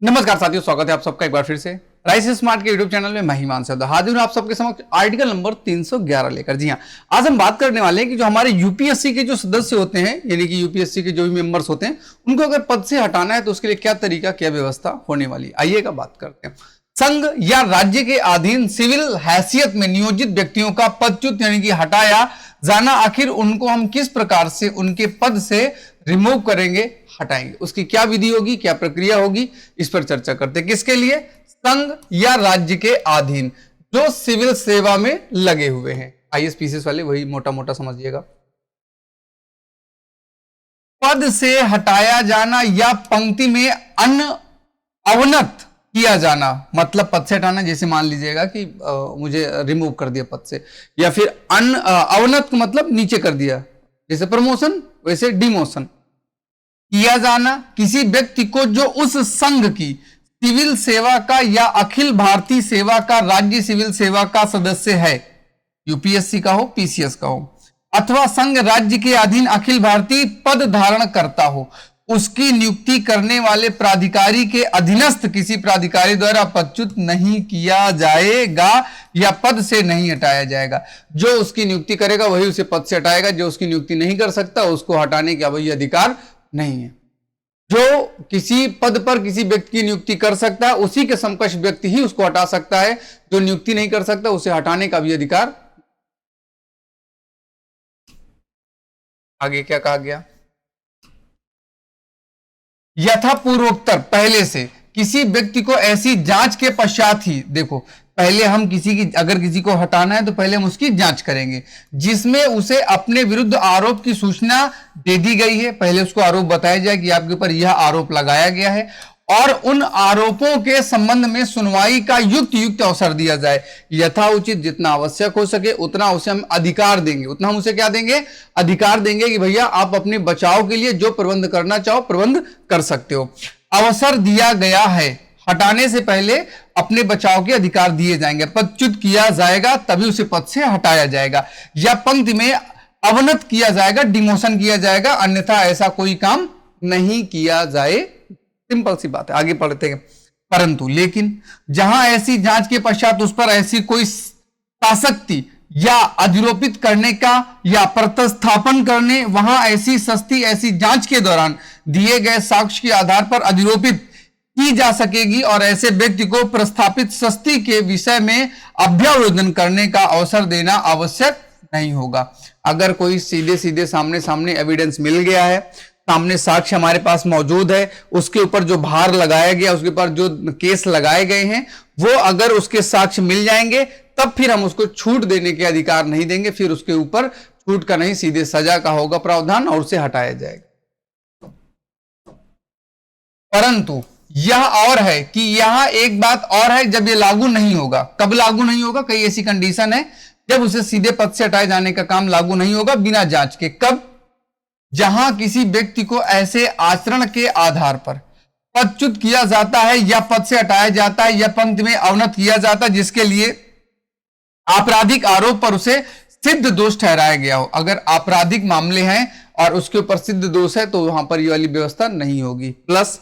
नमस्कार साथियों, स्वागत है आप सबका एक बार फिर से राइस स्मार्ट के यूट्यूब चैनल में। मैं हिमांशु हाजिर हूं आप सबके समक्ष आर्टिकल नंबर 311 लेकर। जी हां, आज हम बात करने वाले हैं कि जो हमारे यूपीएससी के जो सदस्य होते हैं, यानी कि यूपीएससी के जो भी मेंबर्स होते हैं, उनको अगर पद से हटाना है तो उसके लिए क्या तरीका, क्या व्यवस्था होने वाली। आइएगा बात करते हैं। संघ या राज्य के अधीन सिविल हैसियत में नियोजित व्यक्तियों का पदच्युत यानी कि हटाया जाना, आखिर उनको हम किस प्रकार से उनके पद से रिमूव करेंगे, हटाएंगे, उसकी क्या विधि होगी, क्या प्रक्रिया होगी, इस पर चर्चा करते हैं। किसके लिए? संघ या राज्य के अधीन जो सिविल सेवा में लगे हुए हैं, आईएएस पीसीएस वाले, वही मोटा मोटा समझिएगा। पद से हटाया जाना या पंक्ति में अवनत किया जाना, मतलब पद से हटाना, जैसे मान लीजिएगा कि मुझे रिमूव कर दिया पद से, या फिर अवनत मतलब नीचे कर दिया, जैसे प्रमोशन वैसे डिमोशन। किया जाना किसी व्यक्ति को जो उस संघ की सिविल सेवा का या अखिल भारतीय सेवा का राज्य सिविल सेवा का सदस्य है, यूपीएससी का हो, पीसीएस का हो, अथवा संघ राज्य के अधीन अखिल भारतीय पद धारण करता हो, उसकी नियुक्ति करने वाले प्राधिकारी के अधीनस्थ किसी प्राधिकारी द्वारा पदच्युत नहीं किया जाएगा या पद से नहीं हटाया जाएगा। जो उसकी नियुक्ति करेगा वही उसे पद से हटाएगा, जो उसकी नियुक्ति नहीं कर सकता उसको हटाने का वही अधिकार नहीं है। जो किसी पद पर किसी व्यक्ति की नियुक्ति कर सकता है उसी के समकक्ष व्यक्ति ही उसको हटा सकता है, जो नियुक्ति नहीं कर सकता उसे हटाने का भी अधिकार। आगे क्या कहा गया? यथापूर्वोत्तर पहले से किसी व्यक्ति को ऐसी जांच के पश्चात ही, देखो पहले हम किसी की अगर किसी को हटाना है तो पहले हम उसकी जांच करेंगे, जिसमें उसे अपने विरुद्ध आरोप की सूचना दे दी गई है। पहले उसको आरोप बताया जाए कि आपके ऊपर यह आरोप लगाया गया है, और उन आरोपों के संबंध में सुनवाई का युक्त अवसर दिया जाए। यथाउचित जितना आवश्यक हो सके उतना उसे हम अधिकार देंगे, उतना हम उसे क्या देंगे? अधिकार देंगे कि भैया आप अपने बचाव के लिए जो प्रबंध करना चाहो प्रबंध कर सकते हो। अवसर दिया गया है, हटाने से पहले अपने बचाव के अधिकार दिए जाएंगे। पदच्युत किया जाएगा तभी उसे पद से हटाया जाएगा, या पंक्ति में अवनत किया जाएगा, डिमोशन किया जाएगा, अन्यथा ऐसा कोई काम नहीं किया जाए। सिंपल सी बात है, आगे पढ़ते हैं। परंतु लेकिन जहां ऐसी जांच के पश्चात उस पर ऐसी कोई ताशक्ति या अधिरोपित करने का या प्रतिस्थापन करने, वहां ऐसी सस्ती ऐसी जांच के दौरान दिए गए साक्ष्य के आधार पर अधिरोपित की जा सकेगी और ऐसे व्यक्ति को प्रस्थापित सस्ती के विषय में अभ्यावेदन करने का अवसर देना आवश्यक नहीं होगा। अगर कोई सीधे सीधे सामने एविडेंस मिल गया है, सामने साक्ष्य हमारे पास मौजूद है, उसके ऊपर जो भार लगाया गया, उसके ऊपर जो केस लगाए गए हैं, वो अगर उसके साक्ष्य मिल जाएंगे तब फिर हम उसको छूट देने के अधिकार नहीं देंगे। फिर उसके ऊपर छूट का नहीं, सीधे सजा का होगा प्रावधान और उसे हटाया जाएगा। परंतु यह और है कि यहां एक बात और है, जब ये लागू नहीं होगा। कब लागू नहीं होगा? कई ऐसी कंडीशन है जब उसे सीधे पद से हटाए जाने का काम लागू नहीं होगा बिना जांच के। कब? जहां किसी व्यक्ति को ऐसे आचरण के आधार पर पदच्युत किया जाता है या पद से हटाया जाता है या पंक्ति में अवनत किया जाता है जिसके लिए आपराधिक आरोप पर उसे सिद्ध दोष ठहराया गया हो। अगर आपराधिक मामले हैं और उसके ऊपर सिद्ध दोष है तो वहां पर ये वाली व्यवस्था नहीं होगी। प्लस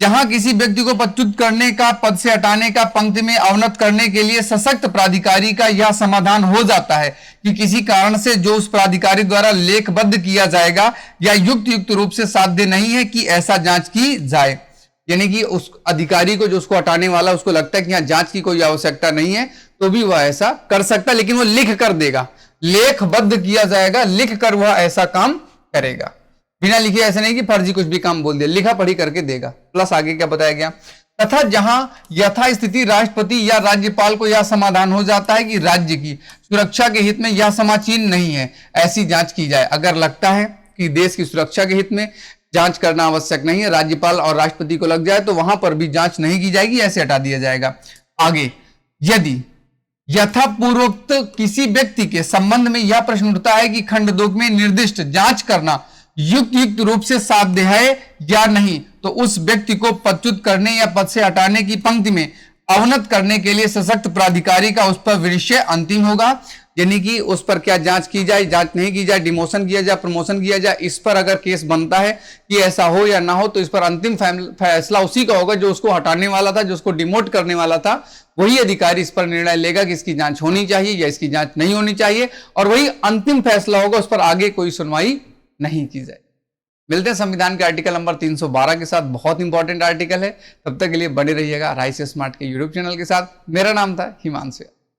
जहां किसी व्यक्ति को पदच्युत करने का, पद से हटाने का, पंक्ति में अवनत करने के लिए सशक्त प्राधिकारी का यह समाधान हो जाता है कि किसी कारण से जो उस प्राधिकारी द्वारा लेखबद्ध किया जाएगा या युक्त रूप से साध्य नहीं है कि ऐसा जांच की जाए, यानी कि उस अधिकारी को, जो उसको हटाने वाला, उसको लगता है कि यहां जांच की कोई आवश्यकता नहीं है तो भी वह ऐसा कर सकता है, लेकिन वो लिख कर देगा, लेखबद्ध किया जाएगा, लिख कर वह ऐसा काम करेगा। बिना लिखे ऐसे नहीं कि फर्जी कुछ भी काम बोल दिया, लिखा पढ़ी करके देगा। प्लस आगे क्या बताया गया? तथा जहां यथा स्थिति राष्ट्रपति या राज्यपाल को यह समाधान हो जाता है कि राज्य की सुरक्षा के हित में यह समाचीन नहीं है, ऐसी जांच की जाए। अगर लगता है कि देश की सुरक्षा के हित में जांच करना आवश्यक नहीं है, राज्यपाल और राष्ट्रपति को लग जाए तो वहां पर भी जांच नहीं की जाएगी, ऐसे हटा दिया जाएगा। आगे, यदि यथापूर्वोक्त किसी व्यक्ति के संबंध में यह प्रश्न उठता है कि खंड 2 में निर्दिष्ट जांच करना युक्त रूप से साध्य है या नहीं, तो उस व्यक्ति को पदच्युत करने या पद से हटाने की पंक्ति में अवनत करने के लिए सशक्त प्राधिकारी का उस पर विनिश्चय अंतिम होगा। यानी कि उस पर क्या जांच की जाए, जांच नहीं की जाए, डिमोशन किया जाए, प्रमोशन किया जाए, इस पर अगर केस बनता है कि ऐसा हो या ना हो, तो इस पर अंतिम फैसला उसी का होगा जो उसको हटाने वाला था, जो उसको डिमोट करने वाला था। वही अधिकारी इस पर निर्णय लेगा कि इसकी जांच होनी चाहिए या इसकी जांच नहीं होनी चाहिए, और वही अंतिम फैसला होगा, उस पर आगे कोई सुनवाई नहीं की जाए। मिलते हैं संविधान के आर्टिकल नंबर 312 के साथ, बहुत इंपॉर्टेंट आर्टिकल है। तब तक के लिए बने रहिएगा राइस स्मार्ट के यूट्यूब चैनल के साथ। मेरा नाम था हिमांशु।